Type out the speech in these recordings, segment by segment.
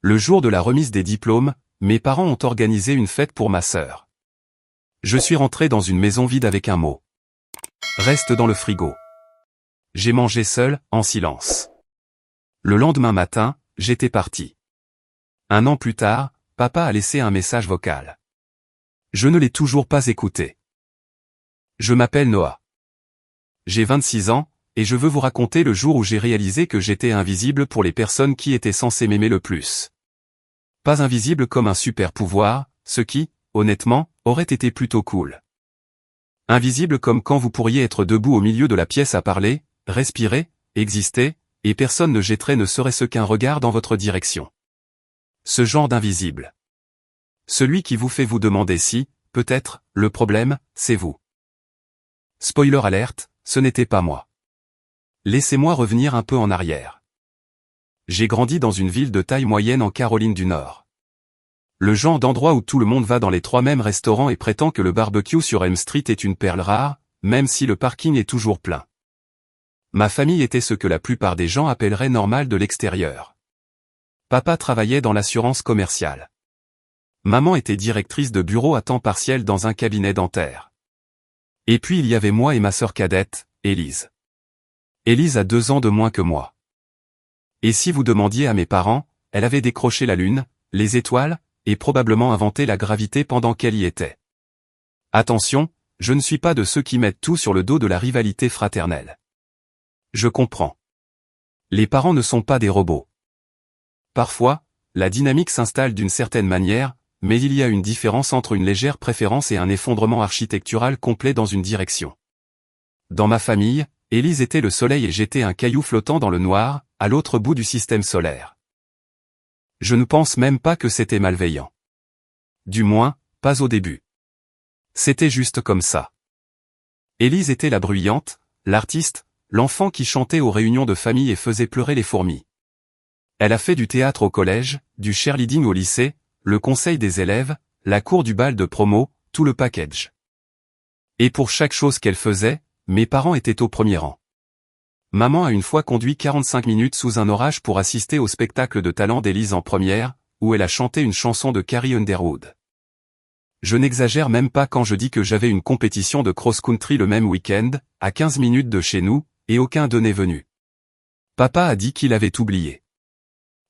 Le jour de la remise des diplômes, mes parents ont organisé une fête pour ma sœur. Je suis rentré dans une maison vide avec un mot. Reste dans le frigo. J'ai mangé seul, en silence. Le lendemain matin, j'étais parti. 1 an plus tard, papa a laissé un message vocal. Je ne l'ai toujours pas écouté. Je m'appelle Noah. J'ai 26 ans, et je veux vous raconter le jour où j'ai réalisé que j'étais invisible pour les personnes qui étaient censées m'aimer le plus. Pas invisible comme un super pouvoir, ce qui, honnêtement, aurait été plutôt cool. Invisible comme quand vous pourriez être debout au milieu de la pièce à parler, respirer, exister, et personne ne jetterait ne serait-ce qu'un regard dans votre direction. Ce genre d'invisible. Celui qui vous fait vous demander si, peut-être, le problème, c'est vous. Spoiler alerte, ce n'était pas moi. Laissez-moi revenir un peu en arrière. J'ai grandi dans une ville de taille moyenne en Caroline du Nord. Le genre d'endroit où tout le monde va dans les 3 mêmes restaurants et prétend que le barbecue sur Elm Street est une perle rare, même si le parking est toujours plein. Ma famille était ce que la plupart des gens appelleraient normal de l'extérieur. Papa travaillait dans l'assurance commerciale. Maman était directrice de bureau à temps partiel dans un cabinet dentaire. Et puis il y avait moi et ma sœur cadette, Élise. Élise a 2 ans de moins que moi. Et si vous demandiez à mes parents, elle avait décroché la lune, les étoiles, et probablement inventé la gravité pendant qu'elle y était. Attention, je ne suis pas de ceux qui mettent tout sur le dos de la rivalité fraternelle. Je comprends. Les parents ne sont pas des robots. Parfois, la dynamique s'installe d'une certaine manière, mais il y a une différence entre une légère préférence et un effondrement architectural complet dans une direction. Dans ma famille, Élise était le soleil et j'étais un caillou flottant dans le noir, à l'autre bout du système solaire. Je ne pense même pas que c'était malveillant. Du moins, pas au début. C'était juste comme ça. Élise était la bruyante, l'artiste, l'enfant qui chantait aux réunions de famille et faisait pleurer les fourmis. Elle a fait du théâtre au collège, du cheerleading au lycée, le conseil des élèves, la cour du bal de promo, tout le package. Et pour chaque chose qu'elle faisait, mes parents étaient au premier rang. Maman a une fois conduit 45 minutes sous un orage pour assister au spectacle de talent d'Élise en première, où elle a chanté une chanson de Carrie Underwood. Je n'exagère même pas quand je dis que j'avais une compétition de cross-country le même week-end, à 15 minutes de chez nous, et aucun d'eux n'est venu. Papa a dit qu'il avait oublié.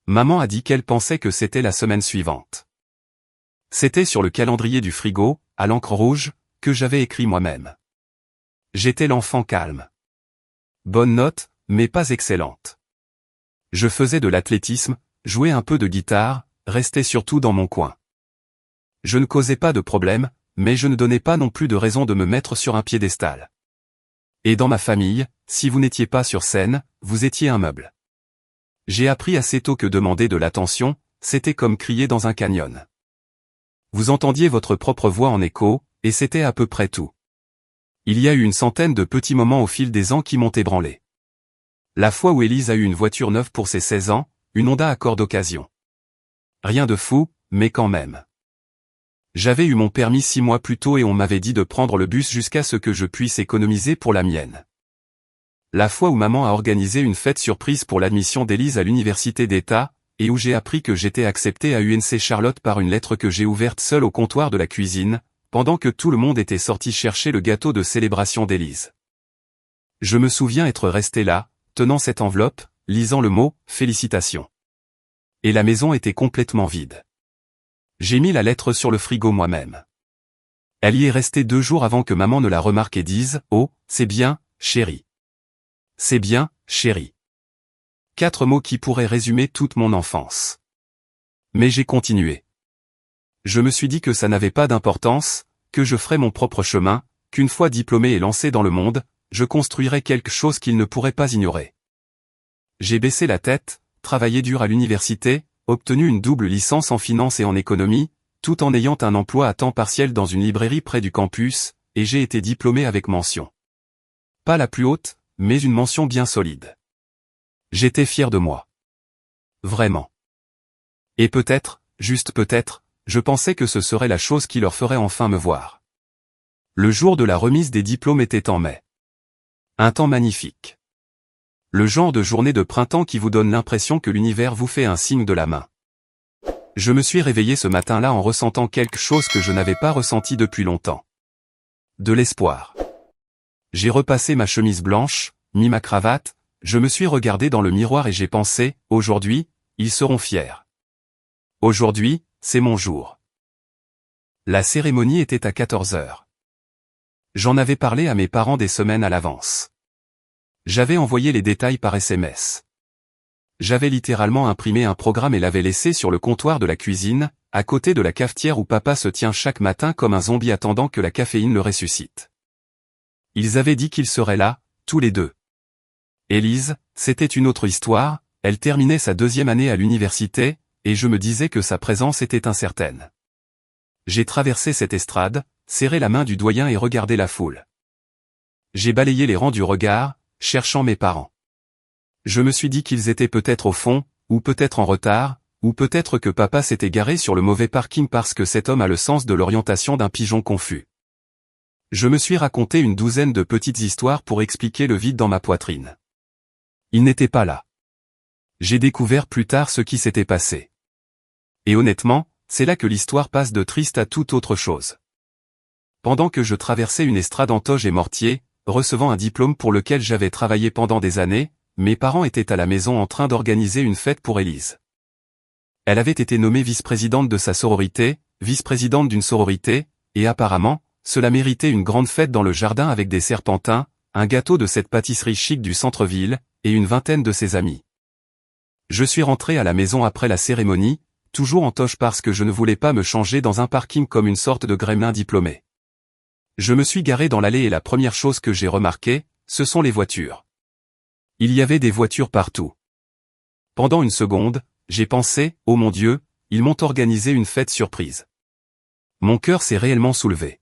Maman a dit qu'elle pensait que c'était la semaine suivante. C'était sur le calendrier du frigo, à l'encre rouge, que j'avais écrit moi-même. J'étais l'enfant calme. Bonne note, mais pas excellente. Je faisais de l'athlétisme, jouais un peu de guitare, restais surtout dans mon coin. Je ne causais pas de problème, mais je ne donnais pas non plus de raison de me mettre sur un piédestal. Et dans ma famille, si vous n'étiez pas sur scène, vous étiez un meuble. J'ai appris assez tôt que demander de l'attention, c'était comme crier dans un canyon. Vous entendiez votre propre voix en écho, et c'était à peu près tout. Il y a eu une centaine de petits moments au fil des ans qui m'ont ébranlé. La fois où Élise a eu une voiture neuve pour ses 16 ans, une Honda Accord d'occasion. Rien de fou, mais quand même. J'avais eu mon permis 6 mois plus tôt et on m'avait dit de prendre le bus jusqu'à ce que je puisse économiser pour la mienne. La fois où maman a organisé une fête surprise pour l'admission d'Élise à l'université d'État, et où j'ai appris que j'étais accepté à UNC Charlotte par une lettre que j'ai ouverte seule au comptoir de la cuisine, pendant que tout le monde était sorti chercher le gâteau de célébration d'Élise. Je me souviens être resté là, tenant cette enveloppe, lisant le mot « Félicitations ». Et la maison était complètement vide. J'ai mis la lettre sur le frigo moi-même. Elle y est restée 2 jours avant que maman ne la remarque et dise « Oh, c'est bien, chérie. C'est bien, chérie. » 4 mots qui pourraient résumer toute mon enfance. Mais j'ai continué. Je me suis dit que ça n'avait pas d'importance, que je ferais mon propre chemin, qu'une fois diplômé et lancé dans le monde, je construirais quelque chose qu'il ne pourrait pas ignorer. J'ai baissé la tête, travaillé dur à l'université, obtenu une double licence en finance et en économie, tout en ayant un emploi à temps partiel dans une librairie près du campus, et j'ai été diplômé avec mention. Pas la plus haute, mais une mention bien solide. J'étais fier de moi. Vraiment. Et peut-être, juste peut-être, je pensais que ce serait la chose qui leur ferait enfin me voir. Le jour de la remise des diplômes était en mai. Un temps magnifique. Le genre de journée de printemps qui vous donne l'impression que l'univers vous fait un signe de la main. Je me suis réveillé ce matin-là en ressentant quelque chose que je n'avais pas ressenti depuis longtemps. De l'espoir. J'ai repassé ma chemise blanche, mis ma cravate, je me suis regardé dans le miroir et j'ai pensé, aujourd'hui, ils seront fiers. Aujourd'hui, c'est mon jour. La cérémonie était à 14 heures. J'en avais parlé à mes parents des semaines à l'avance. J'avais envoyé les détails par SMS. J'avais littéralement imprimé un programme et l'avais laissé sur le comptoir de la cuisine, à côté de la cafetière où papa se tient chaque matin comme un zombie attendant que la caféine le ressuscite. Ils avaient dit qu'ils seraient là, tous les deux. Élise, c'était une autre histoire, elle terminait sa 2e année à l'université, et je me disais que sa présence était incertaine. J'ai traversé cette estrade, serré la main du doyen et regardé la foule. J'ai balayé les rangs du regard, cherchant mes parents. Je me suis dit qu'ils étaient peut-être au fond, ou peut-être en retard, ou peut-être que papa s'était garé sur le mauvais parking parce que cet homme a le sens de l'orientation d'un pigeon confus. Je me suis raconté une douzaine de petites histoires pour expliquer le vide dans ma poitrine. Il n'était pas là. J'ai découvert plus tard ce qui s'était passé. Et honnêtement, c'est là que l'histoire passe de triste à toute autre chose. Pendant que je traversais une estrade en toge et mortier, recevant un diplôme pour lequel j'avais travaillé pendant des années, mes parents étaient à la maison en train d'organiser une fête pour Élise. Elle avait été nommée vice-présidente de sa sororité, vice-présidente d'une sororité, et apparemment, cela méritait une grande fête dans le jardin avec des serpentins, un gâteau de cette pâtisserie chic du centre-ville, et une vingtaine de ses amis. Je suis rentré à la maison après la cérémonie, toujours en toge parce que je ne voulais pas me changer dans un parking comme une sorte de gremlin diplômé. Je me suis garé dans l'allée et la première chose que j'ai remarqué, ce sont les voitures. Il y avait des voitures partout. Pendant une seconde, j'ai pensé, oh mon Dieu, ils m'ont organisé une fête surprise. Mon cœur s'est réellement soulevé.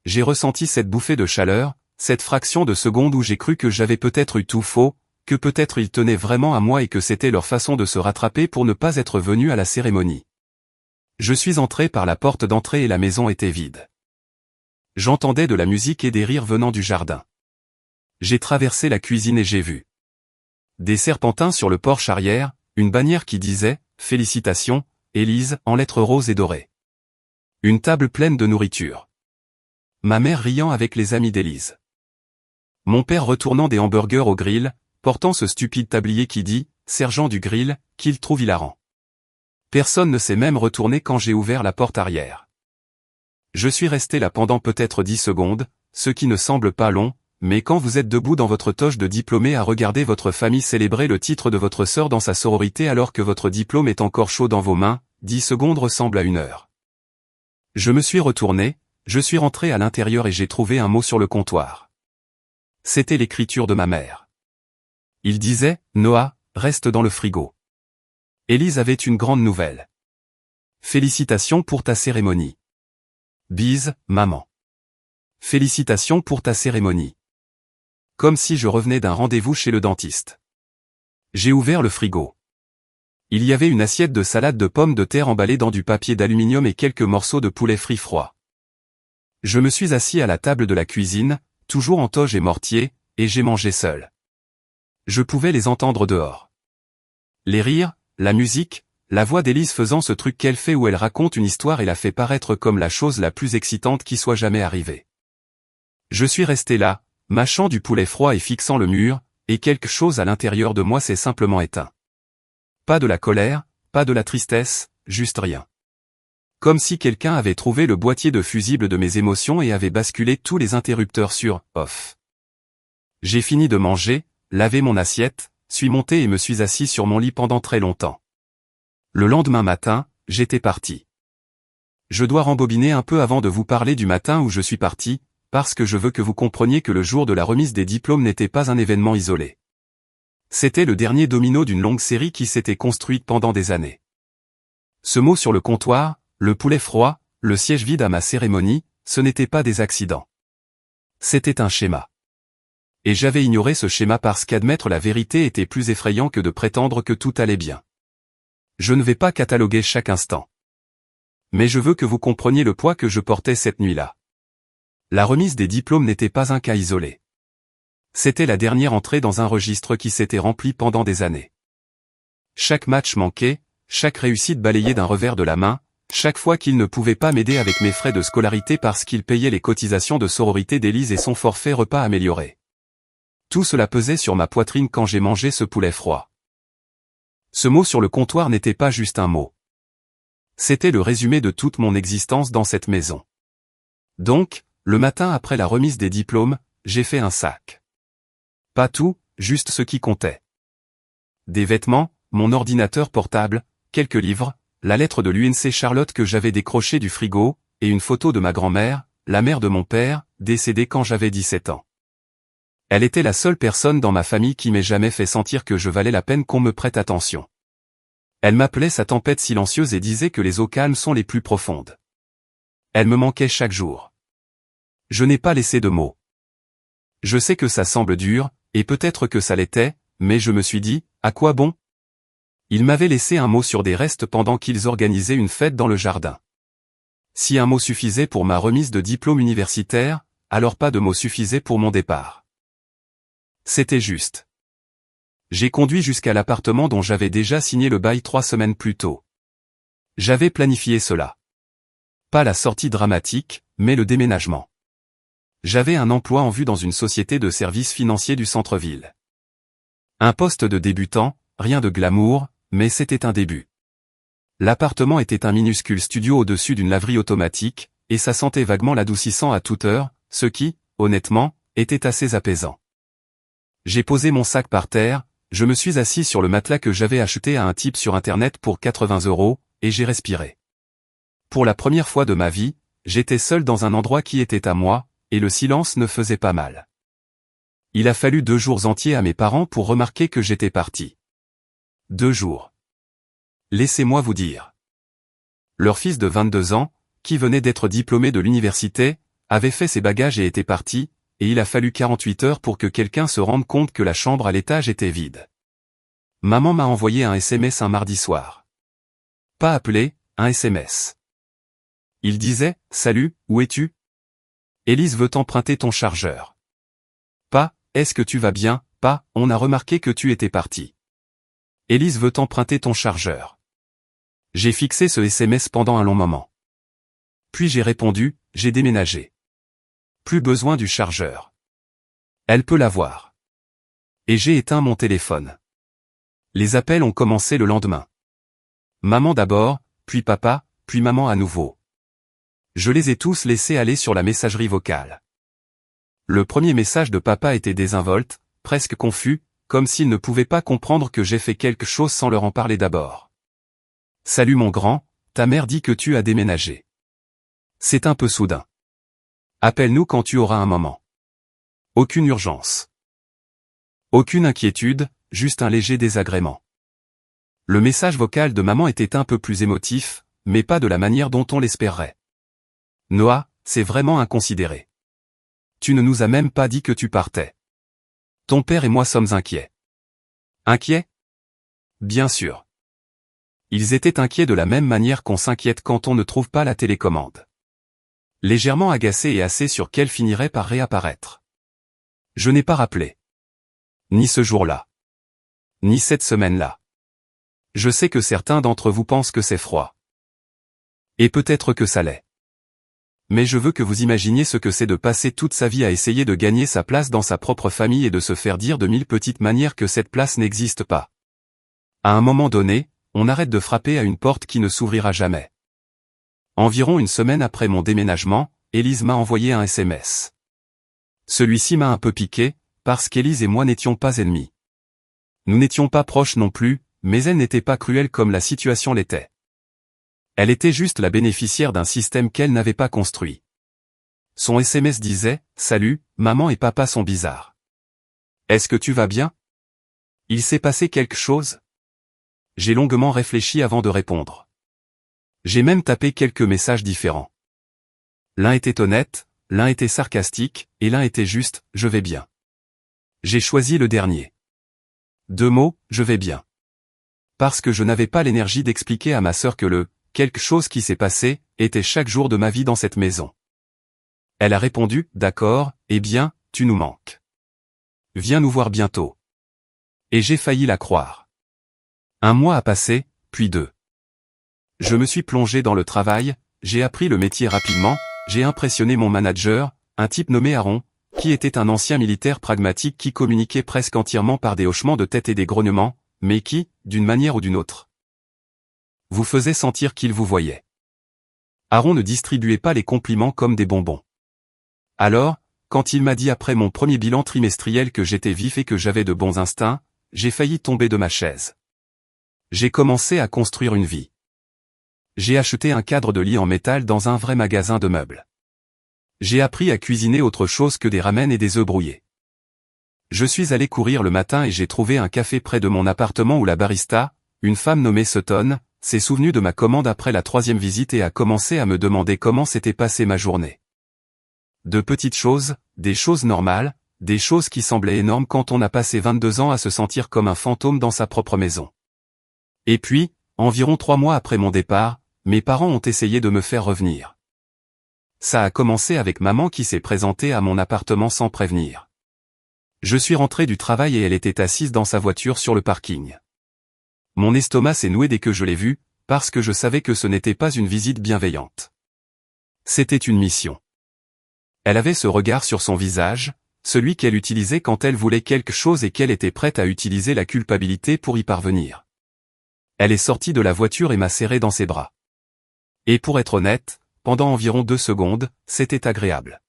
J'ai ressenti cette bouffée de chaleur, cette fraction de seconde où j'ai cru que j'avais peut-être eu tout faux, que peut-être ils tenaient vraiment à moi et que c'était leur façon de se rattraper pour ne pas être venus à la cérémonie. Je suis entré par la porte d'entrée et la maison était vide. J'entendais de la musique et des rires venant du jardin. J'ai traversé la cuisine et j'ai vu des serpentins sur le porche arrière, une bannière qui disait « Félicitations, Élise » en lettres roses et dorées. Une table pleine de nourriture. Ma mère riant avec les amis d'Élise. Mon père retournant des hamburgers au grill, portant ce stupide tablier qui dit « Sergent du grill » qu'il trouve hilarant. Personne ne s'est même retourné quand j'ai ouvert la porte arrière. Je suis resté là pendant peut-être 10 secondes, ce qui ne semble pas long, mais quand vous êtes debout dans votre toge de diplômé à regarder votre famille célébrer le titre de votre sœur dans sa sororité alors que votre diplôme est encore chaud dans vos mains, 10 secondes ressemblent à 1 heure. Je me suis retourné, je suis rentré à l'intérieur et j'ai trouvé un mot sur le comptoir. C'était l'écriture de ma mère. Il disait, Noah, reste dans le frigo. Élise avait une grande nouvelle. Félicitations pour ta cérémonie. Bise, maman. Félicitations pour ta cérémonie. Comme si je revenais d'un rendez-vous chez le dentiste. J'ai ouvert le frigo. Il y avait une assiette de salade de pommes de terre emballée dans du papier d'aluminium et quelques morceaux de poulet frit froid. Je me suis assis à la table de la cuisine, toujours en toge et mortier, et j'ai mangé seul. Je pouvais les entendre dehors. Les rires, la musique, la voix d'Élise faisant ce truc qu'elle fait où elle raconte une histoire et la fait paraître comme la chose la plus excitante qui soit jamais arrivée. Je suis resté là, mâchant du poulet froid et fixant le mur, et quelque chose à l'intérieur de moi s'est simplement éteint. Pas de la colère, pas de la tristesse, juste rien. Comme si quelqu'un avait trouvé le boîtier de fusible de mes émotions et avait basculé tous les interrupteurs sur « off ». J'ai fini de manger, lavé mon assiette, suis monté et me suis assis sur mon lit pendant très longtemps. Le lendemain matin, j'étais parti. Je dois rembobiner un peu avant de vous parler du matin où je suis parti, parce que je veux que vous compreniez que le jour de la remise des diplômes n'était pas un événement isolé. C'était le dernier domino d'une longue série qui s'était construite pendant des années. Ce mot sur le comptoir, le poulet froid, le siège vide à ma cérémonie, ce n'étaient pas des accidents. C'était un schéma. Et j'avais ignoré ce schéma parce qu'admettre la vérité était plus effrayant que de prétendre que tout allait bien. Je ne vais pas cataloguer chaque instant. Mais je veux que vous compreniez le poids que je portais cette nuit-là. La remise des diplômes n'était pas un cas isolé. C'était la dernière entrée dans un registre qui s'était rempli pendant des années. Chaque match manqué, chaque réussite balayée d'un revers de la main, chaque fois qu'il ne pouvait pas m'aider avec mes frais de scolarité parce qu'il payait les cotisations de sororité d'Élise et son forfait repas amélioré. Tout cela pesait sur ma poitrine quand j'ai mangé ce poulet froid. Ce mot sur le comptoir n'était pas juste un mot. C'était le résumé de toute mon existence dans cette maison. Donc, le matin après la remise des diplômes, j'ai fait un sac. Pas tout, juste ce qui comptait. Des vêtements, mon ordinateur portable, quelques livres, la lettre de l'UNC Charlotte que j'avais décrochée du frigo, et une photo de ma grand-mère, la mère de mon père, décédée quand j'avais 17 ans. Elle était la seule personne dans ma famille qui m'ait jamais fait sentir que je valais la peine qu'on me prête attention. Elle m'appelait sa tempête silencieuse et disait que les eaux calmes sont les plus profondes. Elle me manquait chaque jour. Je n'ai pas laissé de mots. Je sais que ça semble dur, et peut-être que ça l'était, mais je me suis dit, à quoi bon? Ils m'avaient laissé un mot sur des restes pendant qu'ils organisaient une fête dans le jardin. Si un mot suffisait pour ma remise de diplôme universitaire, alors pas de mot suffisait pour mon départ. C'était juste. J'ai conduit jusqu'à l'appartement dont j'avais déjà signé le bail 3 semaines plus tôt. J'avais planifié cela. Pas la sortie dramatique, mais le déménagement. J'avais un emploi en vue dans une société de services financiers du centre-ville. Un poste de débutant, rien de glamour, mais c'était un début. L'appartement était un minuscule studio au-dessus d'une laverie automatique, et ça sentait vaguement l'adoucissant à toute heure, ce qui, honnêtement, était assez apaisant. J'ai posé mon sac par terre, je me suis assis sur le matelas que j'avais acheté à un type sur internet pour 80 €, et j'ai respiré. Pour la première fois de ma vie, j'étais seul dans un endroit qui était à moi, et le silence ne faisait pas mal. Il a fallu 2 jours entiers à mes parents pour remarquer que j'étais parti. 2 jours. Laissez-moi vous dire. Leur fils de 22 ans, qui venait d'être diplômé de l'université, avait fait ses bagages et était parti, et il a fallu 48 heures pour que quelqu'un se rende compte que la chambre à l'étage était vide. Maman m'a envoyé un SMS un mardi soir. Pas appelé, un SMS. Il disait, « Salut, où es-tu ? Élise veut emprunter ton chargeur. » Pas, « Est-ce que tu vas bien ? » Pas, « On a remarqué que tu étais parti. » Élise veut emprunter ton chargeur. J'ai fixé ce SMS pendant un long moment. Puis j'ai répondu, « J'ai déménagé. Plus besoin du chargeur. Elle peut l'avoir. » Et j'ai éteint mon téléphone. Les appels ont commencé le lendemain. Maman d'abord, puis papa, puis maman à nouveau. Je les ai tous laissés aller sur la messagerie vocale. Le premier message de papa était désinvolte, presque confus, comme s'il ne pouvait pas comprendre que j'ai fait quelque chose sans leur en parler d'abord. « Salut mon grand, ta mère dit que tu as déménagé. C'est un peu soudain. Appelle-nous quand tu auras un moment. Aucune urgence. Aucune inquiétude, juste un léger désagrément. » Le message vocal de maman était un peu plus émotif, mais pas de la manière dont on l'espérerait. « Noah, c'est vraiment inconsidéré. Tu ne nous as même pas dit que tu partais. Ton père et moi sommes inquiets. » Inquiets ? Bien sûr. Ils étaient inquiets de la même manière qu'on s'inquiète quand on ne trouve pas la télécommande. Légèrement agacés et assez sûrs qu'elle finirait par réapparaître. Je n'ai pas rappelé. Ni ce jour-là. Ni cette semaine-là. Je sais que certains d'entre vous pensent que c'est froid. Et peut-être que ça l'est. Mais je veux que vous imaginiez ce que c'est de passer toute sa vie à essayer de gagner sa place dans sa propre famille et de se faire dire de 1000 petites manières que cette place n'existe pas. À un moment donné, on arrête de frapper à une porte qui ne s'ouvrira jamais. Environ une semaine après mon déménagement, Élise m'a envoyé un SMS. Celui-ci m'a un peu piqué, parce qu'Élise et moi n'étions pas ennemis. Nous n'étions pas proches non plus, mais elle n'était pas cruelle comme la situation l'était. Elle était juste la bénéficiaire d'un système qu'elle n'avait pas construit. Son SMS disait, « Salut, maman et papa sont bizarres. Est-ce que tu vas bien ? Il s'est passé quelque chose ? » J'ai longuement réfléchi avant de répondre. J'ai même tapé quelques messages différents. L'un était honnête, l'un était sarcastique, et l'un était juste, « Je vais bien. » J'ai choisi le dernier. 2 mots, « Je vais bien. » Parce que je n'avais pas l'énergie d'expliquer à ma sœur que le « quelque chose qui s'est passé » était chaque jour de ma vie dans cette maison. Elle a répondu, « D'accord, eh bien, tu nous manques. Viens nous voir bientôt. » Et j'ai failli la croire. 1 mois a passé, puis 2. Je me suis plongé dans le travail, j'ai appris le métier rapidement, j'ai impressionné mon manager, un type nommé Aaron, qui était un ancien militaire pragmatique qui communiquait presque entièrement par des hochements de tête et des grognements, mais qui, d'une manière ou d'une autre, vous faisait sentir qu'il vous voyait. Aaron ne distribuait pas les compliments comme des bonbons. Alors, quand il m'a dit après mon premier bilan trimestriel que j'étais vif et que j'avais de bons instincts, j'ai failli tomber de ma chaise. J'ai commencé à construire une vie. J'ai acheté un cadre de lit en métal dans un vrai magasin de meubles. J'ai appris à cuisiner autre chose que des ramen et des œufs brouillés. Je suis allé courir le matin et j'ai trouvé un café près de mon appartement où la barista, une femme nommée Sutton, s'est souvenue de ma commande après la 3e visite et a commencé à me demander comment s'était passée ma journée. De petites choses, des choses normales, des choses qui semblaient énormes quand on a passé 22 ans à se sentir comme un fantôme dans sa propre maison. Et puis, environ 3 mois après mon départ, mes parents ont essayé de me faire revenir. Ça a commencé avec maman qui s'est présentée à mon appartement sans prévenir. Je suis rentré du travail et elle était assise dans sa voiture sur le parking. Mon estomac s'est noué dès que je l'ai vue, parce que je savais que ce n'était pas une visite bienveillante. C'était une mission. Elle avait ce regard sur son visage, celui qu'elle utilisait quand elle voulait quelque chose et qu'elle était prête à utiliser la culpabilité pour y parvenir. Elle est sortie de la voiture et m'a serré dans ses bras. Et pour être honnête, pendant environ 2 secondes, c'était agréable.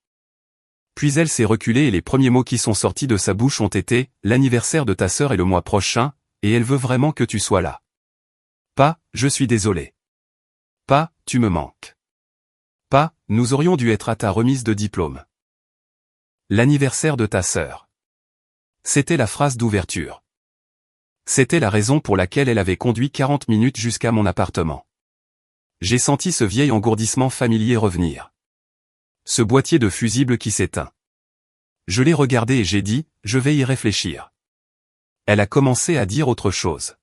Puis elle s'est reculée et les premiers mots qui sont sortis de sa bouche ont été « L'anniversaire de ta sœur est le mois prochain, et elle veut vraiment que tu sois là. » Pas « Je suis désolé. » Pas « Tu me manques. » Pas « Nous aurions dû être à ta remise de diplôme. » L'anniversaire de ta sœur. C'était la phrase d'ouverture. C'était la raison pour laquelle elle avait conduit 40 minutes jusqu'à mon appartement. J'ai senti ce vieil engourdissement familier revenir. Ce boîtier de fusible qui s'éteint. Je l'ai regardé et j'ai dit, je vais y réfléchir. Elle a commencé à dire autre chose.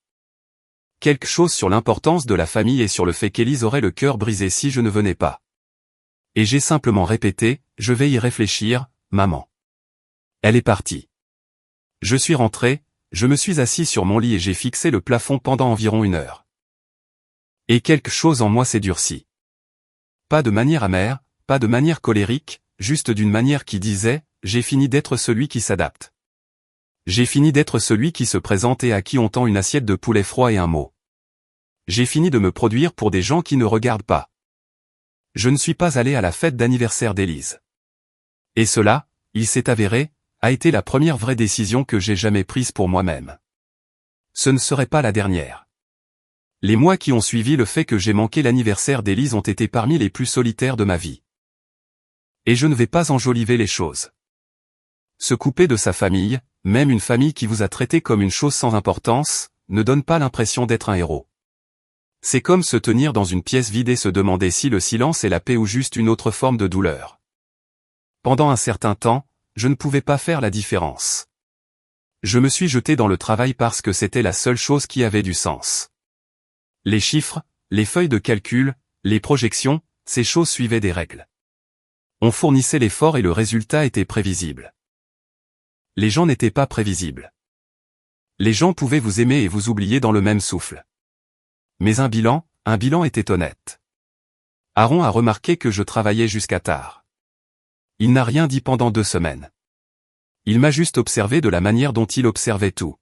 Quelque chose sur l'importance de la famille et sur le fait qu'Élise aurait le cœur brisé si je ne venais pas. Et j'ai simplement répété, je vais y réfléchir, maman. Elle est partie. Je suis rentré, je me suis assis sur mon lit et j'ai fixé le plafond pendant environ 1 heure. Et quelque chose en moi s'est durci. Pas de manière amère, pas de manière colérique, juste d'une manière qui disait, j'ai fini d'être celui qui s'adapte. J'ai fini d'être celui qui se présente et à qui on tend une assiette de poulet froid et un mot. J'ai fini de me produire pour des gens qui ne regardent pas. Je ne suis pas allé à la fête d'anniversaire d'Élise. Et cela, il s'est avéré, a été la première vraie décision que j'ai jamais prise pour moi-même. Ce ne serait pas la dernière. Les mois qui ont suivi le fait que j'ai manqué l'anniversaire d'Élise ont été parmi les plus solitaires de ma vie. Et je ne vais pas enjoliver les choses. Se couper de sa famille, même une famille qui vous a traité comme une chose sans importance, ne donne pas l'impression d'être un héros. C'est comme se tenir dans une pièce vide et se demander si le silence est la paix ou juste une autre forme de douleur. Pendant un certain temps, je ne pouvais pas faire la différence. Je me suis jeté dans le travail parce que c'était la seule chose qui avait du sens. Les chiffres, les feuilles de calcul, les projections, ces choses suivaient des règles. On fournissait l'effort et le résultat était prévisible. Les gens n'étaient pas prévisibles. Les gens pouvaient vous aimer et vous oublier dans le même souffle. Mais un bilan était honnête. Aaron a remarqué que je travaillais jusqu'à tard. Il n'a rien dit pendant 2 semaines. Il m'a juste observé de la manière dont il observait tout.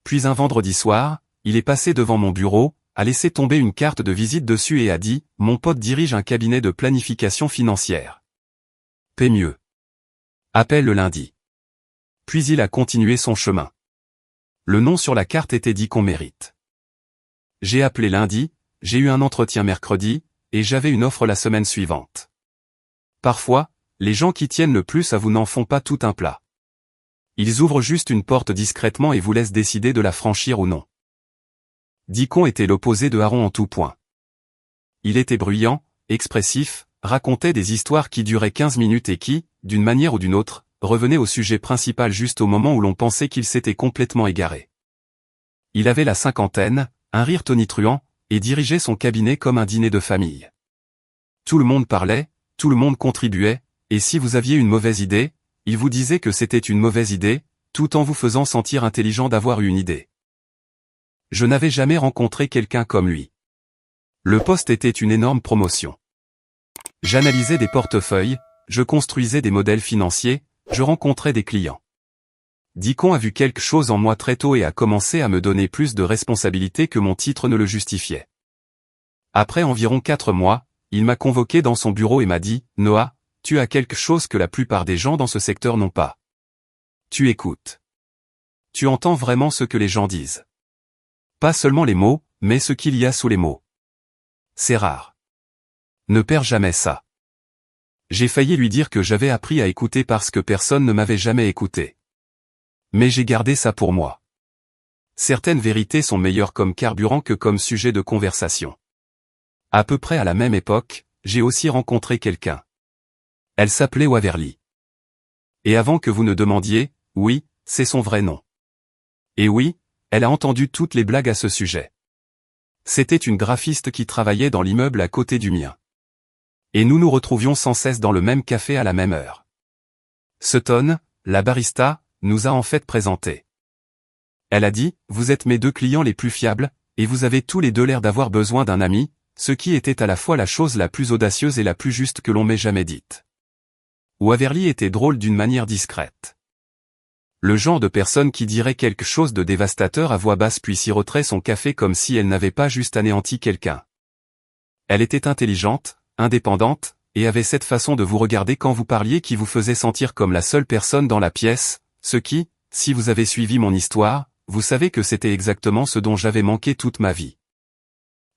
Puis un vendredi soir, il est passé devant mon bureau, a laissé tomber une carte de visite dessus et a dit « Mon pote dirige un cabinet de planification financière. Paie mieux. Appelle le lundi. » Puis il a continué son chemin. Le nom sur la carte était dit qu'on mérite. J'ai appelé lundi, j'ai eu un entretien mercredi, et j'avais une offre la semaine suivante. Parfois, les gens qui tiennent le plus à vous n'en font pas tout un plat. Ils ouvrent juste une porte discrètement et vous laissent décider de la franchir ou non. Dicon était l'opposé de Aaron en tout point. Il était bruyant, expressif, racontait des histoires qui duraient 15 minutes et qui, d'une manière ou d'une autre, revenaient au sujet principal juste au moment où l'on pensait qu'il s'était complètement égaré. Il avait la 50aine, un rire tonitruant, et dirigeait son cabinet comme un dîner de famille. Tout le monde parlait, tout le monde contribuait, et si vous aviez une mauvaise idée, il vous disait que c'était une mauvaise idée, tout en vous faisant sentir intelligent d'avoir eu une idée. Je n'avais jamais rencontré quelqu'un comme lui. Le poste était une énorme promotion. J'analysais des portefeuilles, je construisais des modèles financiers, je rencontrais des clients. Dicon a vu quelque chose en moi très tôt et a commencé à me donner plus de responsabilités que mon titre ne le justifiait. Après environ 4 mois, il m'a convoqué dans son bureau et m'a dit « Noah, tu as quelque chose que la plupart des gens dans ce secteur n'ont pas. Tu écoutes. Tu entends vraiment ce que les gens disent. Pas seulement les mots, mais ce qu'il y a sous les mots. C'est rare. Ne perds jamais ça. » J'ai failli lui dire que j'avais appris à écouter parce que personne ne m'avait jamais écouté. Mais j'ai gardé ça pour moi. Certaines vérités sont meilleures comme carburant que comme sujet de conversation. À peu près à la même époque, j'ai aussi rencontré quelqu'un. Elle s'appelait Waverly. Et avant que vous ne demandiez, oui, c'est son vrai nom. Et oui, elle a entendu toutes les blagues à ce sujet. C'était une graphiste qui travaillait dans l'immeuble à côté du mien. Et nous nous retrouvions sans cesse dans le même café à la même heure. Sutton, la barista, nous a en fait présenté. Elle a dit, vous êtes mes 2 clients les plus fiables, et vous avez tous les 2 l'air d'avoir besoin d'un ami, ce qui était à la fois la chose la plus audacieuse et la plus juste que l'on m'ait jamais dite. Waverly était drôle d'une manière discrète. Le genre de personne qui dirait quelque chose de dévastateur à voix basse puis siroterait son café comme si elle n'avait pas juste anéanti quelqu'un. Elle était intelligente, indépendante, et avait cette façon de vous regarder quand vous parliez qui vous faisait sentir comme la seule personne dans la pièce, ce qui, si vous avez suivi mon histoire, vous savez que c'était exactement ce dont j'avais manqué toute ma vie.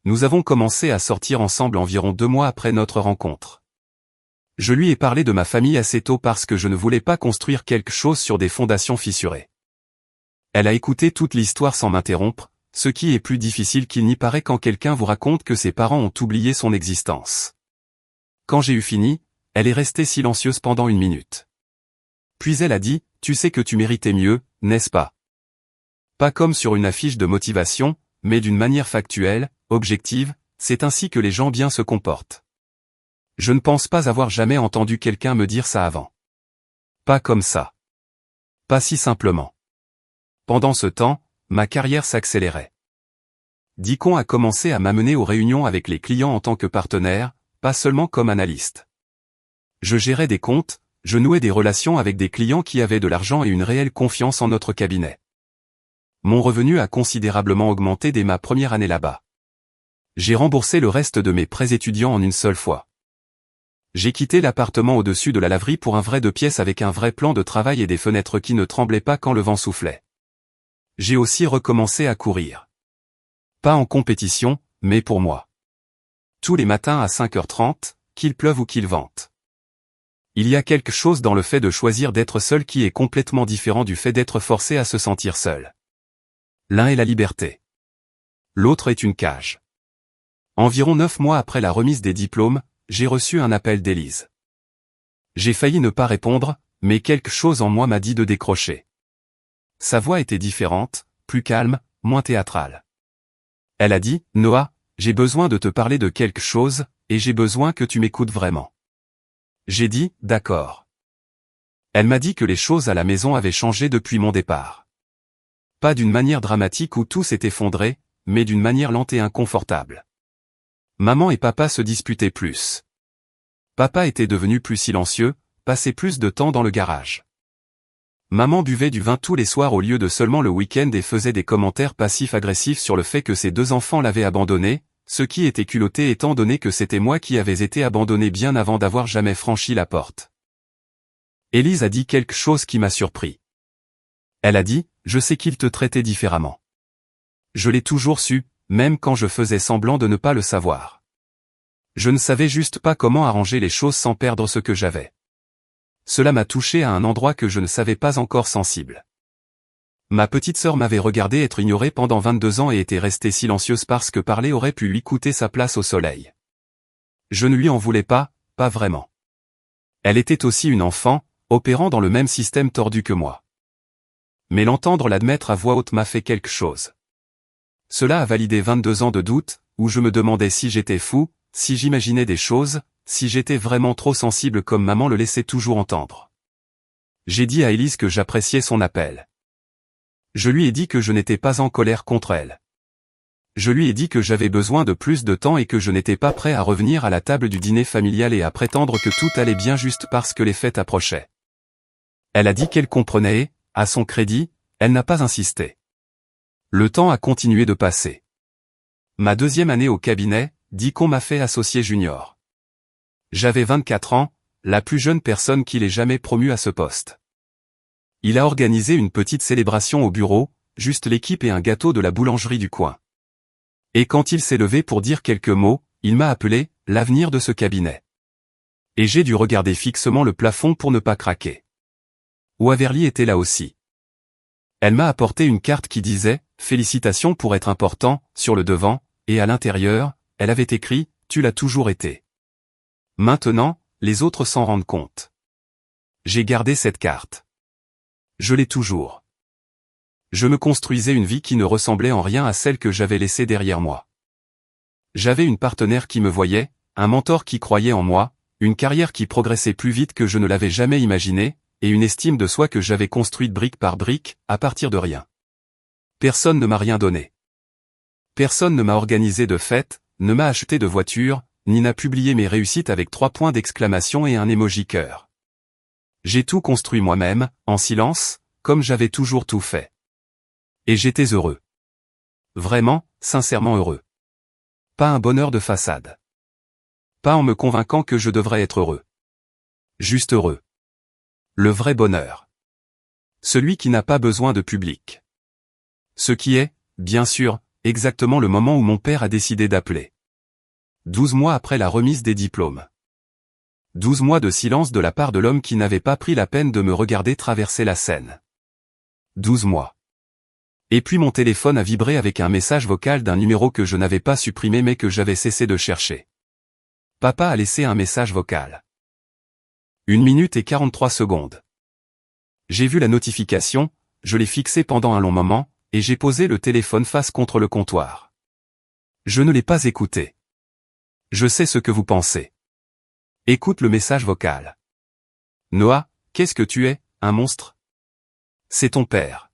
Nous avons commencé à sortir ensemble environ 2 mois après notre rencontre. Je lui ai parlé de ma famille assez tôt parce que je ne voulais pas construire quelque chose sur des fondations fissurées. Elle a écouté toute l'histoire sans m'interrompre, ce qui est plus difficile qu'il n'y paraît quand quelqu'un vous raconte que ses parents ont oublié son existence. Quand j'ai eu fini, elle est restée silencieuse pendant 1 minute. Puis elle a dit, « Tu sais que tu méritais mieux, n'est-ce pas ?» Pas comme sur une affiche de motivation, mais d'une manière factuelle, objective, c'est ainsi que les gens bien se comportent. Je ne pense pas avoir jamais entendu quelqu'un me dire ça avant. Pas comme ça. Pas si simplement. Pendant ce temps, ma carrière s'accélérait. Dicon a commencé à m'amener aux réunions avec les clients en tant que partenaire, pas seulement comme analyste. Je gérais des comptes, je nouais des relations avec des clients qui avaient de l'argent et une réelle confiance en notre cabinet. Mon revenu a considérablement augmenté dès ma première année là-bas. J'ai remboursé le reste de mes prêts étudiants en une seule fois. J'ai quitté l'appartement au-dessus de la laverie pour un vrai 2 pièces avec un vrai plan de travail et des fenêtres qui ne tremblaient pas quand le vent soufflait. J'ai aussi recommencé à courir. Pas en compétition, mais pour moi. Tous les matins à 5h30, qu'il pleuve ou qu'il vente. Il y a quelque chose dans le fait de choisir d'être seul qui est complètement différent du fait d'être forcé à se sentir seul. L'un est la liberté. L'autre est une cage. Environ 9 mois après la remise des diplômes, j'ai reçu un appel d'Élise. J'ai failli ne pas répondre, mais quelque chose en moi m'a dit de décrocher. Sa voix était différente, plus calme, moins théâtrale. Elle a dit, « Noah, j'ai besoin de te parler de quelque chose, et j'ai besoin que tu m'écoutes vraiment. » J'ai dit, « D'accord. » Elle m'a dit que les choses à la maison avaient changé depuis mon départ. Pas d'une manière dramatique où tout s'est effondré, mais d'une manière lente et inconfortable. Maman et papa se disputaient plus. Papa était devenu plus silencieux, passait plus de temps dans le garage. Maman buvait du vin tous les soirs au lieu de seulement le week-end et faisait des commentaires passifs-agressifs sur le fait que ses 2 enfants l'avaient abandonnée, ce qui était culotté étant donné que c'était moi qui avais été abandonné bien avant d'avoir jamais franchi la porte. Élise a dit quelque chose qui m'a surpris. Elle a dit, « Je sais qu'il te traitait différemment. » Je l'ai toujours su, même quand je faisais semblant de ne pas le savoir. Je ne savais juste pas comment arranger les choses sans perdre ce que j'avais. Cela m'a touché à un endroit que je ne savais pas encore sensible. Ma petite sœur m'avait regardé être ignorée pendant 22 ans et était restée silencieuse parce que parler aurait pu lui coûter sa place au soleil. Je ne lui en voulais pas, pas vraiment. Elle était aussi une enfant, opérant dans le même système tordu que moi. Mais l'entendre l'admettre à voix haute m'a fait quelque chose. Cela a validé 22 ans de doute, où je me demandais si j'étais fou, si j'imaginais des choses, si j'étais vraiment trop sensible comme maman le laissait toujours entendre. J'ai dit à Élise que j'appréciais son appel. Je lui ai dit que je n'étais pas en colère contre elle. Je lui ai dit que j'avais besoin de plus de temps et que je n'étais pas prêt à revenir à la table du dîner familial et à prétendre que tout allait bien juste parce que les fêtes approchaient. Elle a dit qu'elle comprenait et, à son crédit, elle n'a pas insisté. Le temps a continué de passer. Ma deuxième année au cabinet, Dicon m'a fait associé junior. J'avais 24 ans, la plus jeune personne qu'il ait jamais promue à ce poste. Il a organisé une petite célébration au bureau, juste l'équipe et un gâteau de la boulangerie du coin. Et quand il s'est levé pour dire quelques mots, il m'a appelé « l'avenir de ce cabinet ». Et j'ai dû regarder fixement le plafond pour ne pas craquer. Waverly était là aussi. Elle m'a apporté une carte qui disait « Félicitations pour être important » sur le devant, et à l'intérieur, elle avait écrit « Tu l'as toujours été ». Maintenant, les autres s'en rendent compte. J'ai gardé cette carte. Je l'ai toujours. Je me construisais une vie qui ne ressemblait en rien à celle que j'avais laissée derrière moi. J'avais une partenaire qui me voyait, un mentor qui croyait en moi, une carrière qui progressait plus vite que je ne l'avais jamais imaginé, et une estime de soi que j'avais construite brique par brique, à partir de rien. Personne ne m'a rien donné. Personne ne m'a organisé de fête, ne m'a acheté de voiture, ni n'a publié mes réussites avec 3 points d'exclamation et un emoji cœur. J'ai tout construit moi-même, en silence, comme j'avais toujours tout fait. Et j'étais heureux. Vraiment, sincèrement heureux. Pas un bonheur de façade. Pas en me convainquant que je devrais être heureux. Juste heureux. Le vrai bonheur. Celui qui n'a pas besoin de public. Ce qui est, bien sûr, exactement le moment où mon père a décidé d'appeler. 12 mois après la remise des diplômes. 12 mois de silence de la part de l'homme qui n'avait pas pris la peine de me regarder traverser la scène. 12 mois. Et puis mon téléphone a vibré avec un message vocal d'un numéro que je n'avais pas supprimé mais que j'avais cessé de chercher. Papa a laissé un message vocal. 1 minute et 43 secondes. J'ai vu la notification, je l'ai fixée pendant un long moment, et j'ai posé le téléphone face contre le comptoir. Je ne l'ai pas écouté. Je sais ce que vous pensez. Écoute le message vocal. Noah, qu'est-ce que tu es, un monstre? C'est ton père.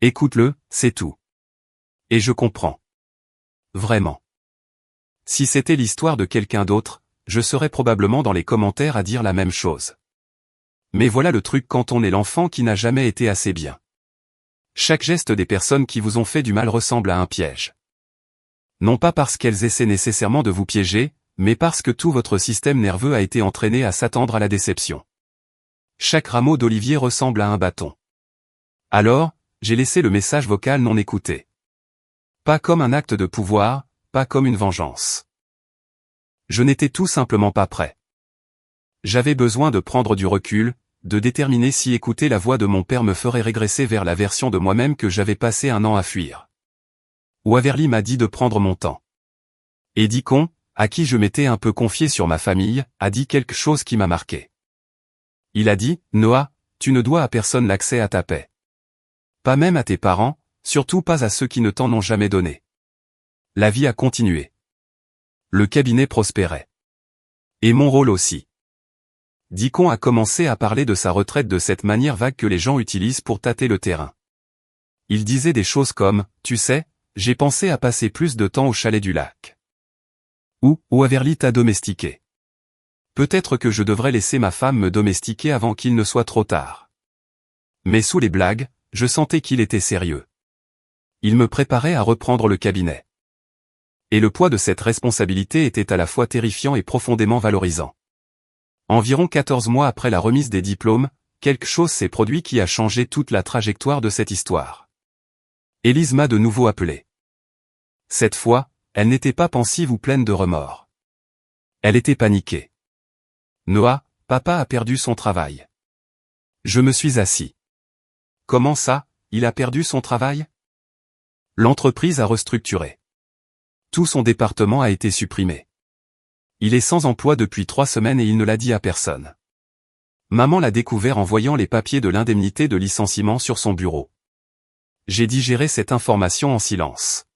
Écoute-le, c'est tout. Et je comprends. Vraiment. Si c'était l'histoire de quelqu'un d'autre, je serais probablement dans les commentaires à dire la même chose. Mais voilà le truc quand on est l'enfant qui n'a jamais été assez bien. Chaque geste des personnes qui vous ont fait du mal ressemble à un piège. Non pas parce qu'elles essaient nécessairement de vous piéger, mais parce que tout votre système nerveux a été entraîné à s'attendre à la déception. Chaque rameau d'olivier ressemble à un bâton. Alors, j'ai laissé le message vocal non écouté. Pas comme un acte de pouvoir, pas comme une vengeance. Je n'étais tout simplement pas prêt. J'avais besoin de prendre du recul, de déterminer si écouter la voix de mon père me ferait régresser vers la version de moi-même que j'avais passé 1 an à fuir. Waverly m'a dit de prendre mon temps. Et Dicon, à qui je m'étais un peu confié sur ma famille, a dit quelque chose qui m'a marqué. Il a dit, Noah, tu ne dois à personne l'accès à ta paix. Pas même à tes parents, surtout pas à ceux qui ne t'en ont jamais donné. La vie a continué. Le cabinet prospérait. Et mon rôle aussi. Dicon a commencé à parler de sa retraite de cette manière vague que les gens utilisent pour tâter le terrain. Il disait des choses comme, tu sais, j'ai pensé à passer plus de temps au chalet du lac. Ou, Waverly t'a domestiqué. Peut-être que je devrais laisser ma femme me domestiquer avant qu'il ne soit trop tard. Mais sous les blagues, je sentais qu'il était sérieux. Il me préparait à reprendre le cabinet. Et le poids de cette responsabilité était à la fois terrifiant et profondément valorisant. Environ 14 mois après la remise des diplômes, quelque chose s'est produit qui a changé toute la trajectoire de cette histoire. Élise m'a de nouveau appelé. Cette fois, elle n'était pas pensive ou pleine de remords. Elle était paniquée. Noah, papa a perdu son travail. Je me suis assis. Comment ça, il a perdu son travail? L'entreprise a restructuré. Tout son département a été supprimé. Il est sans emploi depuis 3 semaines et il ne l'a dit à personne. Maman l'a découvert en voyant les papiers de l'indemnité de licenciement sur son bureau. J'ai digéré cette information en silence.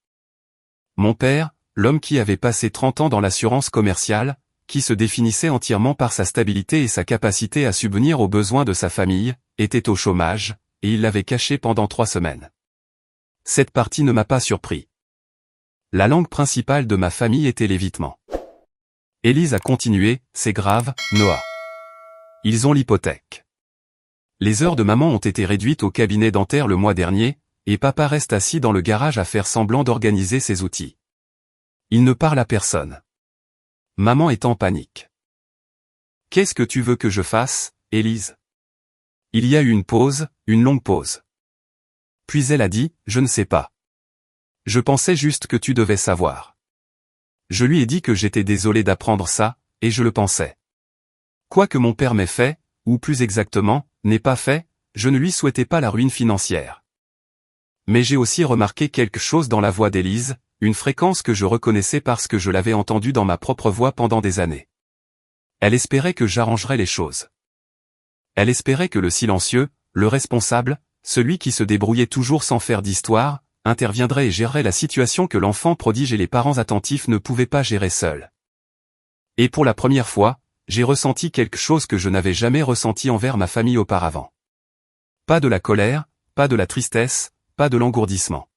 Mon père, l'homme qui avait passé 30 ans dans l'assurance commerciale, qui se définissait entièrement par sa stabilité et sa capacité à subvenir aux besoins de sa famille, était au chômage, et il l'avait caché pendant 3 semaines. Cette partie ne m'a pas surpris. La langue principale de ma famille était l'évitement. Élise a continué, c'est grave, Noah. Ils ont l'hypothèque. Les heures de maman ont été réduites au cabinet dentaire le mois dernier, et papa reste assis dans le garage à faire semblant d'organiser ses outils. Il ne parle à personne. Maman est en panique. Qu'est-ce que tu veux que je fasse, Élise? Il y a eu une pause, une longue pause. Puis elle a dit, je ne sais pas. Je pensais juste que tu devais savoir. Je lui ai dit que j'étais désolé d'apprendre ça, et je le pensais. Quoi que mon père m'ait fait, ou plus exactement, n'ait pas fait, je ne lui souhaitais pas la ruine financière. Mais j'ai aussi remarqué quelque chose dans la voix d'Élise, une fréquence que je reconnaissais parce que je l'avais entendue dans ma propre voix pendant des années. Elle espérait que j'arrangerais les choses. Elle espérait que le silencieux, le responsable, celui qui se débrouillait toujours sans faire d'histoire, interviendrait et gérerait la situation que l'enfant prodige et les parents attentifs ne pouvaient pas gérer seuls. Et pour la première fois, j'ai ressenti quelque chose que je n'avais jamais ressenti envers ma famille auparavant. Pas de la colère, pas de la tristesse, pas de l'engourdissement.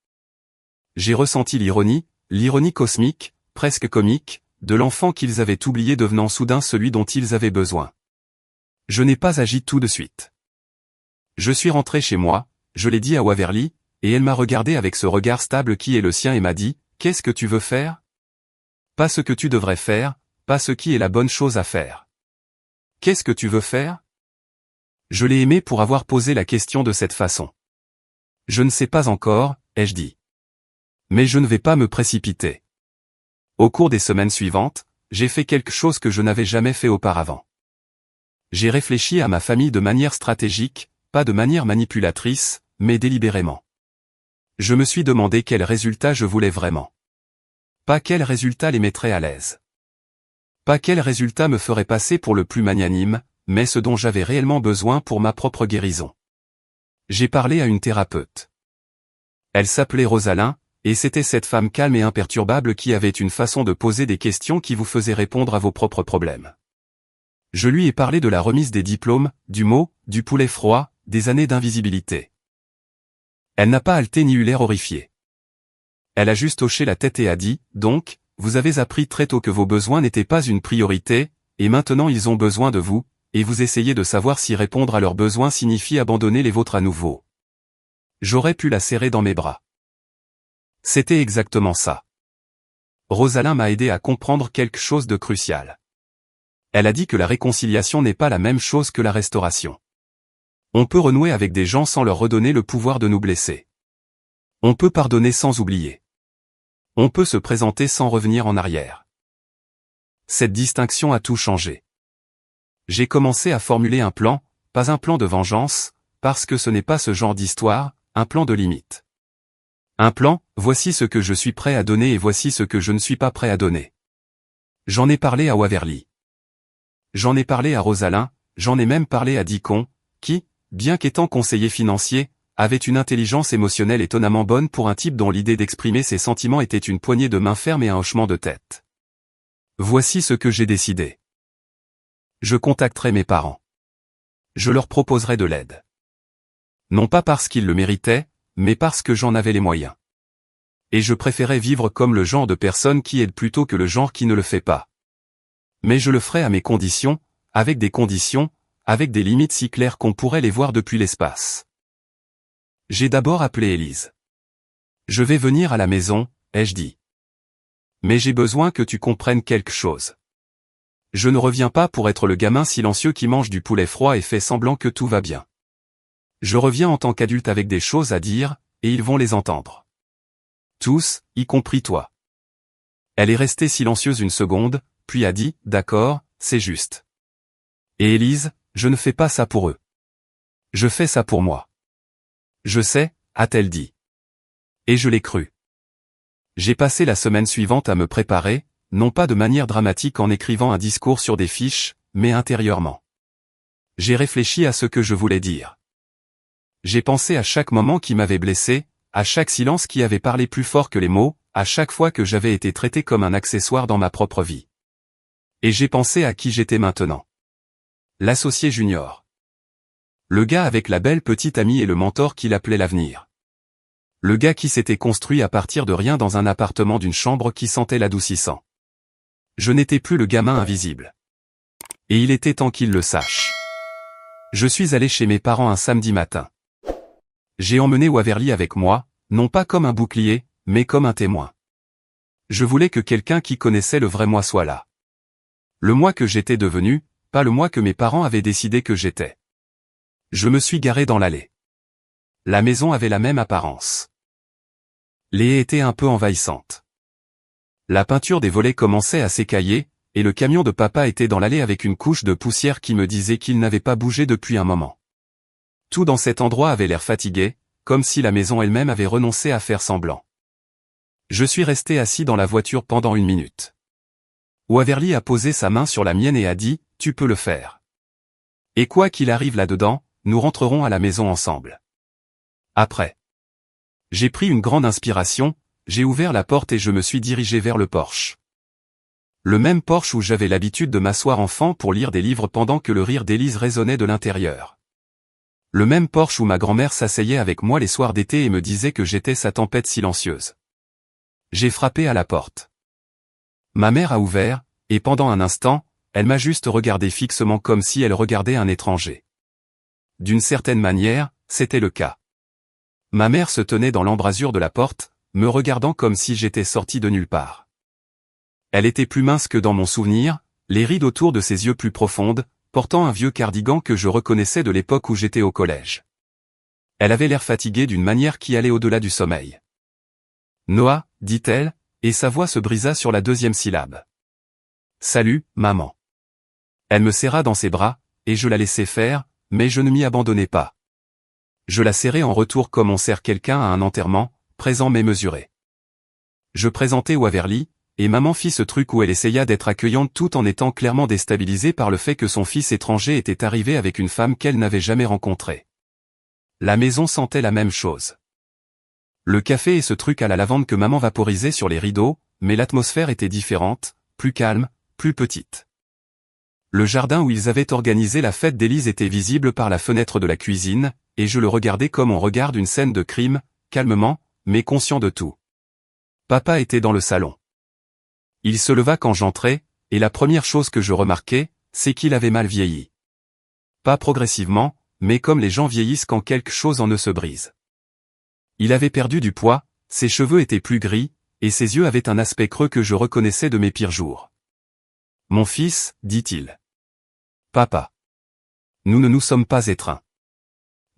J'ai ressenti l'ironie cosmique, presque comique, de l'enfant qu'ils avaient oublié devenant soudain celui dont ils avaient besoin. Je n'ai pas agi tout de suite. Je suis rentré chez moi, je l'ai dit à Waverly, et elle m'a regardé avec ce regard stable qui est le sien et m'a dit, « Qu'est-ce que tu veux faire ? Pas ce que tu devrais faire, pas ce qui est la bonne chose à faire. Qu'est-ce que tu veux faire ?» Je l'ai aimé pour avoir posé la question de cette façon. Je ne sais pas encore, ai-je dit. Mais je ne vais pas me précipiter. Au cours des semaines suivantes, j'ai fait quelque chose que je n'avais jamais fait auparavant. J'ai réfléchi à ma famille de manière stratégique, pas de manière manipulatrice, mais délibérément. Je me suis demandé quel résultat je voulais vraiment. Pas quel résultat les mettrait à l'aise. Pas quel résultat me ferait passer pour le plus magnanime, mais ce dont j'avais réellement besoin pour ma propre guérison. J'ai parlé à une thérapeute. Elle s'appelait Rosalind, et c'était cette femme calme et imperturbable qui avait une façon de poser des questions qui vous faisait répondre à vos propres problèmes. Je lui ai parlé de la remise des diplômes, du mot, du poulet froid, des années d'invisibilité. Elle n'a pas halté ni eu l'air horrifiée. Elle a juste hoché la tête et a dit, donc, vous avez appris très tôt que vos besoins n'étaient pas une priorité, et maintenant ils ont besoin de vous, et vous essayez de savoir si répondre à leurs besoins signifie abandonner les vôtres à nouveau. J'aurais pu la serrer dans mes bras. C'était exactement ça. Rosalind m'a aidé à comprendre quelque chose de crucial. Elle a dit que la réconciliation n'est pas la même chose que la restauration. On peut renouer avec des gens sans leur redonner le pouvoir de nous blesser. On peut pardonner sans oublier. On peut se présenter sans revenir en arrière. Cette distinction a tout changé. J'ai commencé à formuler un plan, pas un plan de vengeance, parce que ce n'est pas ce genre d'histoire, un plan de limite. Un plan, voici ce que je suis prêt à donner et voici ce que je ne suis pas prêt à donner. J'en ai parlé à Waverly. J'en ai parlé à Rosalind, j'en ai même parlé à Deacon, qui, bien qu'étant conseiller financier, avait une intelligence émotionnelle étonnamment bonne pour un type dont l'idée d'exprimer ses sentiments était une poignée de main ferme et un hochement de tête. Voici ce que j'ai décidé. Je contacterai mes parents. Je leur proposerai de l'aide. Non pas parce qu'ils le méritaient, mais parce que j'en avais les moyens. Et je préférais vivre comme le genre de personne qui aide plutôt que le genre qui ne le fait pas. Mais je le ferai à mes conditions, avec des limites si claires qu'on pourrait les voir depuis l'espace. J'ai d'abord appelé Élise. Je vais venir à la maison, ai-je dit. Mais j'ai besoin que tu comprennes quelque chose. Je ne reviens pas pour être le gamin silencieux qui mange du poulet froid et fait semblant que tout va bien. Je reviens en tant qu'adulte avec des choses à dire, et ils vont les entendre. Tous, y compris toi. Elle est restée silencieuse une seconde, puis a dit, d'accord, c'est juste. Et Élise, je ne fais pas ça pour eux. Je fais ça pour moi. Je sais, a-t-elle dit. Et je l'ai cru. J'ai passé la semaine suivante à me préparer, non pas de manière dramatique en écrivant un discours sur des fiches, mais intérieurement. J'ai réfléchi à ce que je voulais dire. J'ai pensé à chaque moment qui m'avait blessé, à chaque silence qui avait parlé plus fort que les mots, à chaque fois que j'avais été traité comme un accessoire dans ma propre vie. Et j'ai pensé à qui j'étais maintenant. L'associé junior. Le gars avec la belle petite amie et le mentor qu'il appelait l'avenir. Le gars qui s'était construit à partir de rien dans un appartement d'une chambre qui sentait l'adoucissant. Je n'étais plus le gamin invisible. Et il était temps qu'il le sache. Je suis allé chez mes parents un samedi matin. J'ai emmené Waverly avec moi, non pas comme un bouclier, mais comme un témoin. Je voulais que quelqu'un qui connaissait le vrai moi soit là. Le moi que j'étais devenu, pas le moi que mes parents avaient décidé que j'étais. Je me suis garé dans l'allée. La maison avait la même apparence. Les haies étaient un peu envahissantes. La peinture des volets commençait à s'écailler, et le camion de papa était dans l'allée avec une couche de poussière qui me disait qu'il n'avait pas bougé depuis un moment. Tout dans cet endroit avait l'air fatigué, comme si la maison elle-même avait renoncé à faire semblant. Je suis resté assis dans la voiture pendant 1 minute. Waverly a posé sa main sur la mienne et a dit, « Tu peux le faire. Et quoi qu'il arrive là-dedans, nous rentrerons à la maison ensemble. » Après. J'ai pris une grande inspiration, j'ai ouvert la porte et je me suis dirigé vers le porche. Le même porche où j'avais l'habitude de m'asseoir enfant pour lire des livres pendant que le rire d'Élise résonnait de l'intérieur. Le même porche où ma grand-mère s'asseyait avec moi les soirs d'été et me disait que j'étais sa tempête silencieuse. J'ai frappé à la porte. Ma mère a ouvert, et pendant un instant, elle m'a juste regardé fixement comme si elle regardait un étranger. D'une certaine manière, c'était le cas. Ma mère se tenait dans l'embrasure de la porte, me regardant comme si j'étais sorti de nulle part. Elle était plus mince que dans mon souvenir, les rides autour de ses yeux plus profondes, portant un vieux cardigan que je reconnaissais de l'époque où j'étais au collège. Elle avait l'air fatiguée d'une manière qui allait au-delà du sommeil. « Noah », dit-elle, et sa voix se brisa sur la 2e syllabe. « Salut, maman. » Elle me serra dans ses bras, et je la laissai faire, mais je ne m'y abandonnais pas. Je la serrai en retour comme on serre quelqu'un à un enterrement, présent mais mesuré. Je présentai Waverly, et maman fit ce truc où elle essaya d'être accueillante tout en étant clairement déstabilisée par le fait que son fils étranger était arrivé avec une femme qu'elle n'avait jamais rencontrée. La maison sentait la même chose. Le café et ce truc à la lavande que maman vaporisait sur les rideaux, mais l'atmosphère était différente, plus calme, plus petite. Le jardin où ils avaient organisé la fête d'Élise était visible par la fenêtre de la cuisine, et je le regardais comme on regarde une scène de crime, calmement, mais conscient de tout. Papa était dans le salon. Il se leva quand j'entrai, et la première chose que je remarquai, c'est qu'il avait mal vieilli. Pas progressivement, mais comme les gens vieillissent quand quelque chose en eux se brise. Il avait perdu du poids, ses cheveux étaient plus gris, et ses yeux avaient un aspect creux que je reconnaissais de mes pires jours. « Mon fils, dit-il. Papa. Nous ne nous sommes pas étreints.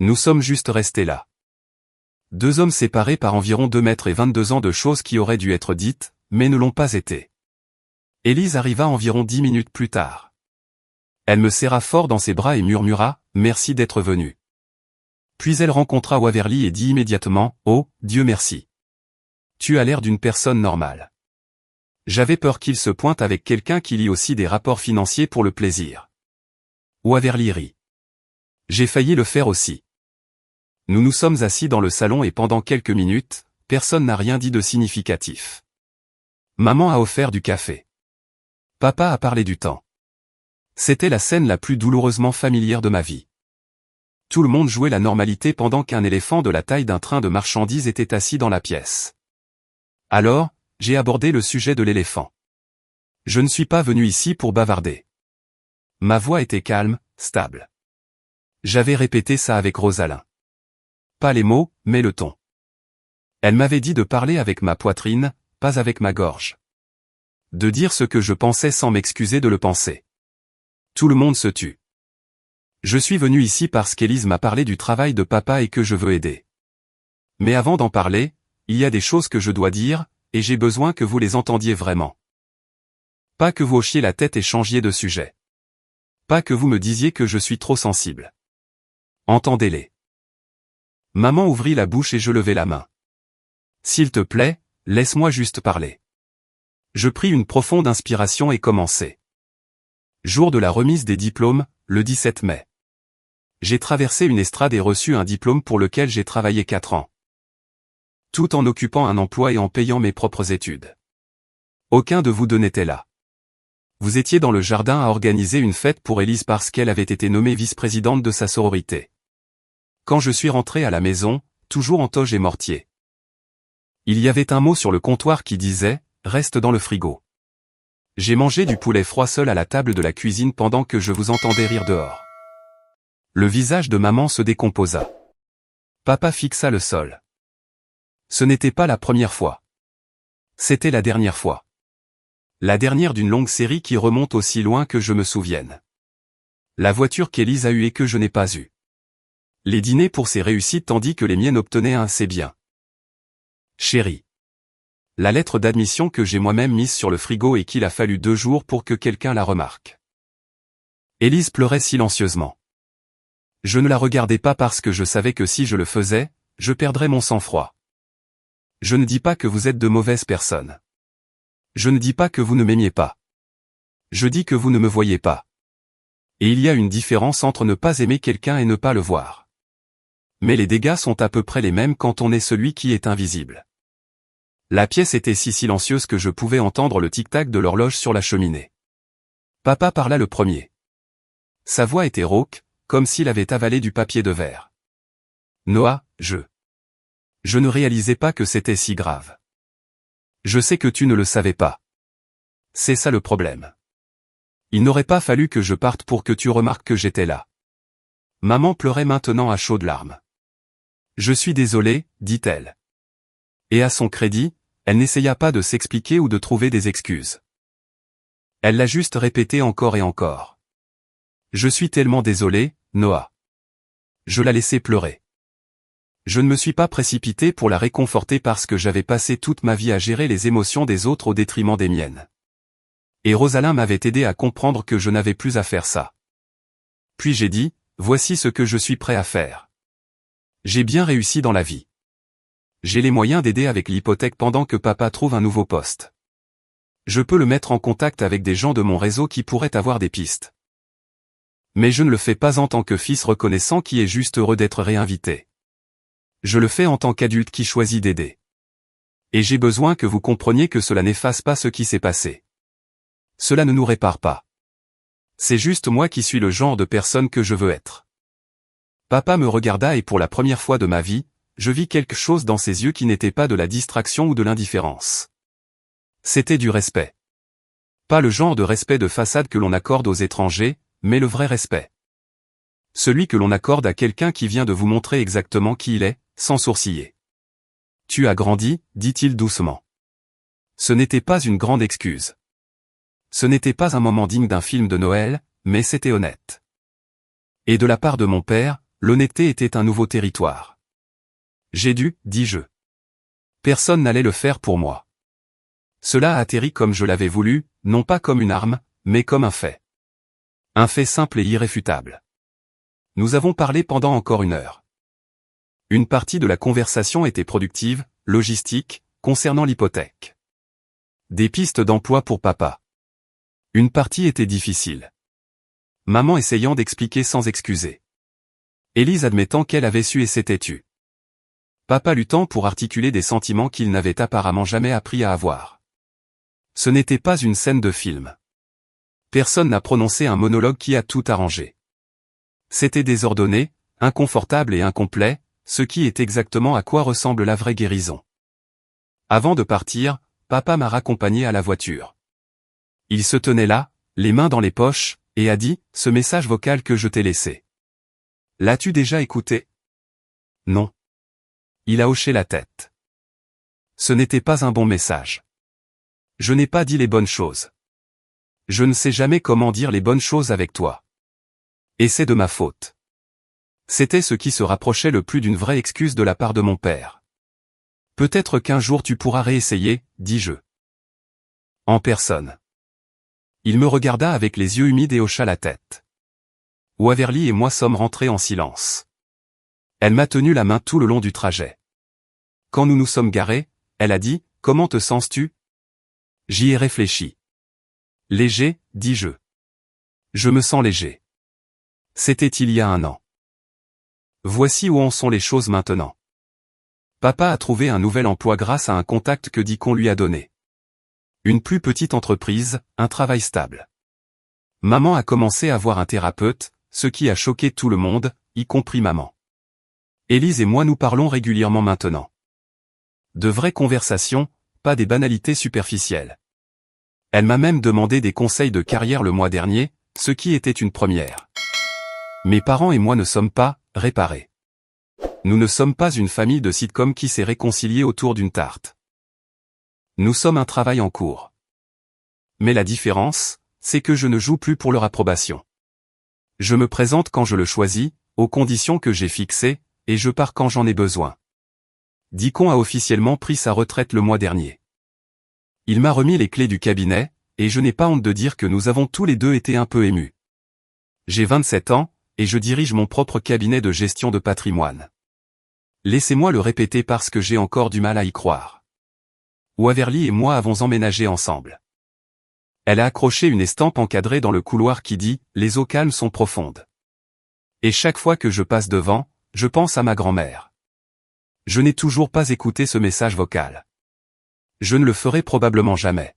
Nous sommes juste restés là. 2 hommes séparés par environ 2 mètres et 22 ans de choses qui auraient dû être dites, mais ne l'ont pas été. » Élise arriva environ 10 minutes plus tard. Elle me serra fort dans ses bras et murmura, « Merci d'être venu. » Puis elle rencontra Waverly et dit immédiatement, « Oh, Dieu merci. Tu as l'air d'une personne normale. » J'avais peur qu'il se pointe avec quelqu'un qui lit aussi des rapports financiers pour le plaisir. Waverly rit. J'ai failli le faire aussi. Nous nous sommes assis dans le salon et pendant quelques minutes, personne n'a rien dit de significatif. Maman a offert du café. Papa a parlé du temps. C'était la scène la plus douloureusement familière de ma vie. Tout le monde jouait la normalité pendant qu'un éléphant de la taille d'un train de marchandises était assis dans la pièce. Alors, j'ai abordé le sujet de l'éléphant. Je ne suis pas venu ici pour bavarder. Ma voix était calme, stable. J'avais répété ça avec Rosalyn. Pas les mots, mais le ton. Elle m'avait dit de parler avec ma poitrine, pas avec ma gorge. De dire ce que je pensais sans m'excuser de le penser. Tout le monde se tut. Je suis venu ici parce qu'Élise m'a parlé du travail de papa et que je veux aider. Mais avant d'en parler, il y a des choses que je dois dire, et j'ai besoin que vous les entendiez vraiment. Pas que vous hochiez la tête et changiez de sujet. Pas que vous me disiez que je suis trop sensible. Entendez-les. Maman ouvrit la bouche et je levai la main. S'il te plaît, laisse-moi juste parler. Je pris une profonde inspiration et commençai. Jour de la remise des diplômes, le 17 mai. J'ai traversé une estrade et reçu un diplôme pour lequel j'ai travaillé 4 ans. Tout en occupant un emploi et en payant mes propres études. Aucun de vous deux n'était là. Vous étiez dans le jardin à organiser une fête pour Élise parce qu'elle avait été nommée vice-présidente de sa sororité. Quand je suis rentré à la maison, toujours en toge et mortier. Il y avait un mot sur le comptoir qui disait « Reste dans le frigo ». J'ai mangé du poulet froid seul à la table de la cuisine pendant que je vous entendais rire dehors. Le visage de maman se décomposa. Papa fixa le sol. Ce n'était pas la première fois. C'était la dernière fois. La dernière d'une longue série qui remonte aussi loin que je me souvienne. La voiture qu'Élise a eue et que je n'ai pas eue. Les dîners pour ses réussites tandis que les miennes obtenaient un c'est bien. Chérie. La lettre d'admission que j'ai moi-même mise sur le frigo et qu'il a fallu 2 jours pour que quelqu'un la remarque. Élise pleurait silencieusement. Je ne la regardais pas parce que je savais que si je le faisais, je perdrais mon sang-froid. Je ne dis pas que vous êtes de mauvaises personnes. Je ne dis pas que vous ne m'aimiez pas. Je dis que vous ne me voyez pas. Et il y a une différence entre ne pas aimer quelqu'un et ne pas le voir. Mais les dégâts sont à peu près les mêmes quand on est celui qui est invisible. La pièce était si silencieuse que je pouvais entendre le tic-tac de l'horloge sur la cheminée. Papa parla le premier. Sa voix était rauque, comme s'il avait avalé du papier de verre. Noah, je ne réalisais pas que c'était si grave. Je sais que tu ne le savais pas. C'est ça le problème. Il n'aurait pas fallu que je parte pour que tu remarques que j'étais là. Maman pleurait maintenant à chaudes larmes. Je suis désolée, dit-elle. Et à son crédit, elle n'essaya pas de s'expliquer ou de trouver des excuses. Elle l'a juste répété encore et encore. Je suis tellement désolée, Noah. Je la laissais pleurer. Je ne me suis pas précipité pour la réconforter parce que j'avais passé toute ma vie à gérer les émotions des autres au détriment des miennes. Et Rosalind m'avait aidé à comprendre que je n'avais plus à faire ça. Puis j'ai dit, voici ce que je suis prêt à faire. J'ai bien réussi dans la vie. J'ai les moyens d'aider avec l'hypothèque pendant que papa trouve un nouveau poste. Je peux le mettre en contact avec des gens de mon réseau qui pourraient avoir des pistes. Mais je ne le fais pas en tant que fils reconnaissant qui est juste heureux d'être réinvité. Je le fais en tant qu'adulte qui choisit d'aider. Et j'ai besoin que vous compreniez que cela n'efface pas ce qui s'est passé. Cela ne nous répare pas. C'est juste moi qui suis le genre de personne que je veux être. Papa me regarda et pour la première fois de ma vie, je vis quelque chose dans ses yeux qui n'était pas de la distraction ou de l'indifférence. C'était du respect. Pas le genre de respect de façade que l'on accorde aux étrangers, mais le vrai respect. Celui que l'on accorde à quelqu'un qui vient de vous montrer exactement qui il est, sans sourciller. Tu as grandi, dit-il doucement. Ce n'était pas une grande excuse. Ce n'était pas un moment digne d'un film de Noël, mais c'était honnête. Et de la part de mon père, l'honnêteté était un nouveau territoire. J'ai dû, dis-je. Personne n'allait le faire pour moi. Cela a atterri comme je l'avais voulu, non pas comme une arme, mais comme un fait. Un fait simple et irréfutable. Nous avons parlé pendant encore 1 heure. Une partie de la conversation était productive, logistique, concernant l'hypothèque. Des pistes d'emploi pour papa. Une partie était difficile. Maman essayant d'expliquer sans excuser. Élise admettant qu'elle avait su et s'était tue. Papa luttant pour articuler des sentiments qu'il n'avait apparemment jamais appris à avoir. Ce n'était pas une scène de film. Personne n'a prononcé un monologue qui a tout arrangé. C'était désordonné, inconfortable et incomplet, ce qui est exactement à quoi ressemble la vraie guérison. Avant de partir, papa m'a raccompagné à la voiture. Il se tenait là, les mains dans les poches, et a dit, ce message vocal que je t'ai laissé. L'as-tu déjà écouté? Non. Il a hoché la tête. Ce n'était pas un bon message. Je n'ai pas dit les bonnes choses. Je ne sais jamais comment dire les bonnes choses avec toi. Et c'est de ma faute. C'était ce qui se rapprochait le plus d'une vraie excuse de la part de mon père. Peut-être qu'un jour tu pourras réessayer, dis-je. En personne. Il me regarda avec les yeux humides et hocha la tête. Waverly et moi sommes rentrés en silence. Elle m'a tenu la main tout le long du trajet. Quand nous nous sommes garés, elle a dit, « Comment te sens-tu » J'y ai réfléchi. Léger, dis-je. Je me sens léger. C'était il y a 1 an. Voici où en sont les choses maintenant. Papa a trouvé un nouvel emploi grâce à un contact que dit qu'on lui a donné. Une plus petite entreprise, un travail stable. Maman a commencé à voir un thérapeute, ce qui a choqué tout le monde, y compris maman. Élise et moi nous parlons régulièrement maintenant. De vraies conversations, pas des banalités superficielles. Elle m'a même demandé des conseils de carrière le mois dernier, ce qui était une première. Mes parents et moi ne sommes pas réparés. Nous ne sommes pas une famille de sitcom qui s'est réconciliée autour d'une tarte. Nous sommes un travail en cours. Mais la différence, c'est que je ne joue plus pour leur approbation. Je me présente quand je le choisis, aux conditions que j'ai fixées, et je pars quand j'en ai besoin. Dicon a officiellement pris sa retraite le mois dernier. Il m'a remis les clés du cabinet, et je n'ai pas honte de dire que nous avons tous les deux été un peu émus. J'ai 27 ans, et je dirige mon propre cabinet de gestion de patrimoine. Laissez-moi le répéter parce que j'ai encore du mal à y croire. Waverly et moi avons emménagé ensemble. Elle a accroché une estampe encadrée dans le couloir qui dit « Les eaux calmes sont profondes ». Et chaque fois que je passe devant, je pense à ma grand-mère. Je n'ai toujours pas écouté ce message vocal. Je ne le ferai probablement jamais.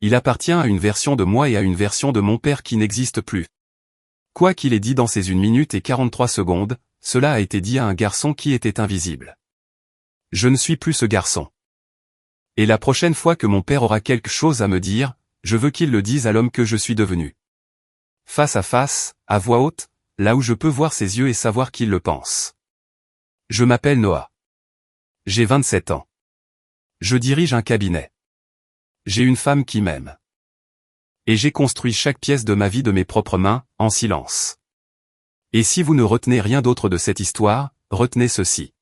Il appartient à une version de moi et à une version de mon père qui n'existe plus. Quoi qu'il ait dit dans ces 1 minute et 43 secondes, cela a été dit à un garçon qui était invisible. Je ne suis plus ce garçon. Et la prochaine fois que mon père aura quelque chose à me dire, je veux qu'il le dise à l'homme que je suis devenu. Face à face, à voix haute, là où je peux voir ses yeux et savoir qu'il le pense. Je m'appelle Noah. J'ai 27 ans. Je dirige un cabinet. J'ai une femme qui m'aime. Et j'ai construit chaque pièce de ma vie de mes propres mains, en silence. Et si vous ne retenez rien d'autre de cette histoire, retenez ceci.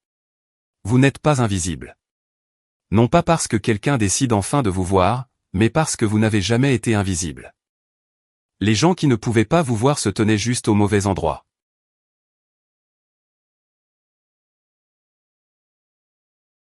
Vous n'êtes pas invisible. Non pas parce que quelqu'un décide enfin de vous voir, mais parce que vous n'avez jamais été invisible. Les gens qui ne pouvaient pas vous voir se tenaient juste au mauvais endroit.